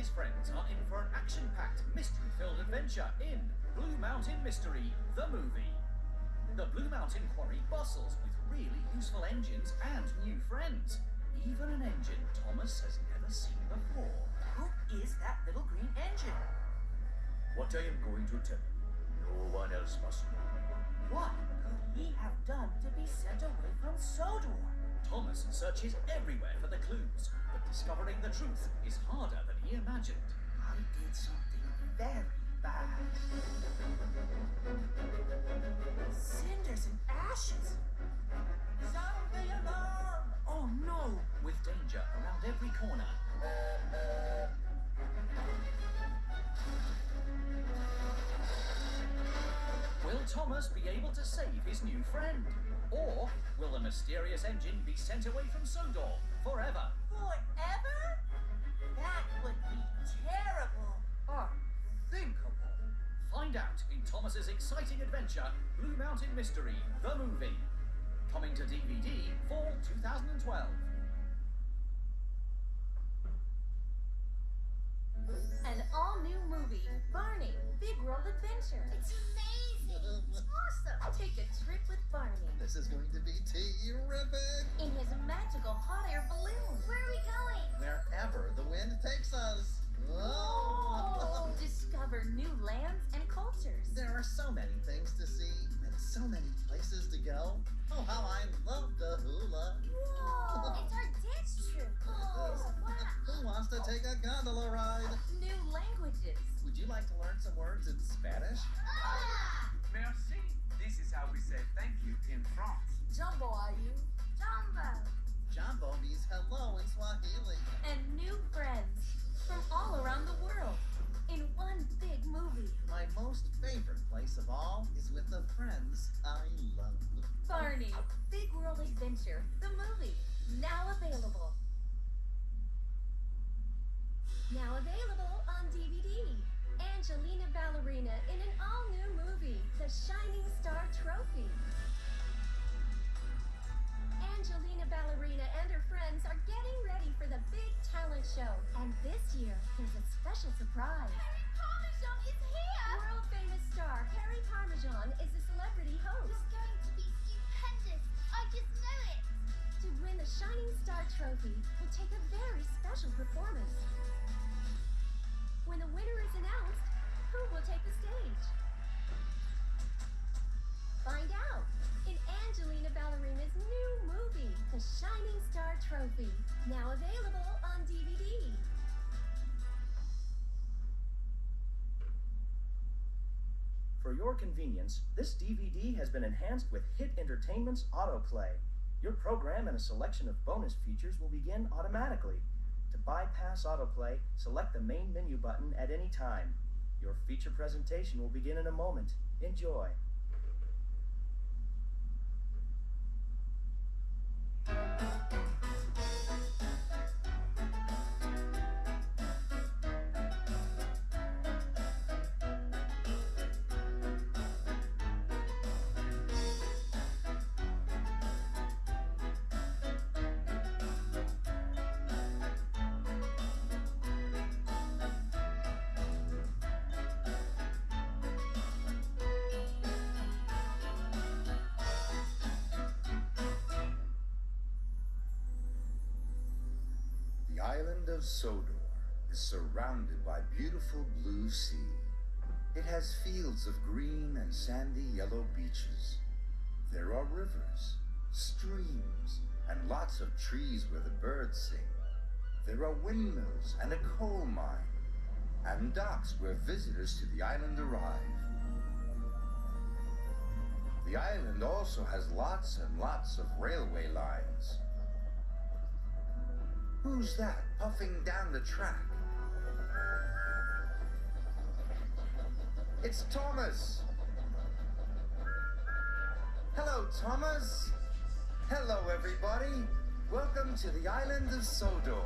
his friends are in for an action-packed, mystery-filled adventure in Blue Mountain Mystery, the movie. The Blue Mountain Quarry bustles with really useful engines and new friends. Even an engine Thomas has never seen before. Who is that little green engine? What I am going to tell you, no one else must know. What could he have done to be sent away from Sodor? Thomas searches everywhere for the clues, but discovering the truth is harder than he imagined. I did something very bad. Cinders and ashes. Sound the alarm! Oh no! With danger around every corner. Will Thomas be able to save his new friend? Or will the mysterious engine be sent away from Sodor forever? Forever? That would be terrible. Unthinkable. Find out in Thomas's exciting adventure, Blue Mountain Mystery, the movie. Coming to DVD fall 2012. An all-new movie, Barney, Big World Adventure. It's amazing! It's awesome! Take a trip with Barney This is going to be terrific! in his magical hot air balloon. Where are we going? Wherever the wind takes us. Oh! Discover new lands and cultures. There are so many things to see and so many places to go. Oh, how I love the hula. Whoa! It's our dance troupe! Oh, wow! Who wants to take a gondola ride? New languages. Would you like to learn some words in Spanish? Ah! Merci. This is how we say thank you in France. Jumbo, are you? Jumbo! Jumbo means hello in Swahili. And new friends from all around the world in one big movie. My most favorite place of all is with the friends I love. Barney, Big World Adventure, the movie. Now available. Now available on DVD. Angelina Ballerina in an all-new movie, The Shining Star Trophy. Angelina Ballerina and her friends are getting ready for the big talent show. And this year, there's a special surprise. Harry Parmesan is here! World-famous star Harry Parmesan is the celebrity host. It's going to be stupendous! I just know it! To win the Shining Star Trophy will take a very special performance. When the winner is announced, who will take the stage? Find out in Angelina Ballerina's new movie, The Shining Star Trophy. Now available on DVD. For your convenience, this DVD has been enhanced with Hit Entertainment's Autoplay. Your program and a selection of bonus features will begin automatically. To bypass Autoplay, select the main menu button at any time. Your feature presentation will begin in a moment. Enjoy. The island of Sodor is surrounded by beautiful blue sea. It has fields of green and sandy yellow beaches. There are rivers, streams, and lots of trees where the birds sing. There are windmills and a coal mine, and docks where visitors to the island arrive. The island also has lots and lots of railway lines. Who's that puffing down the track? It's Thomas! Hello, Thomas! Hello, everybody! Welcome to the island of Sodor.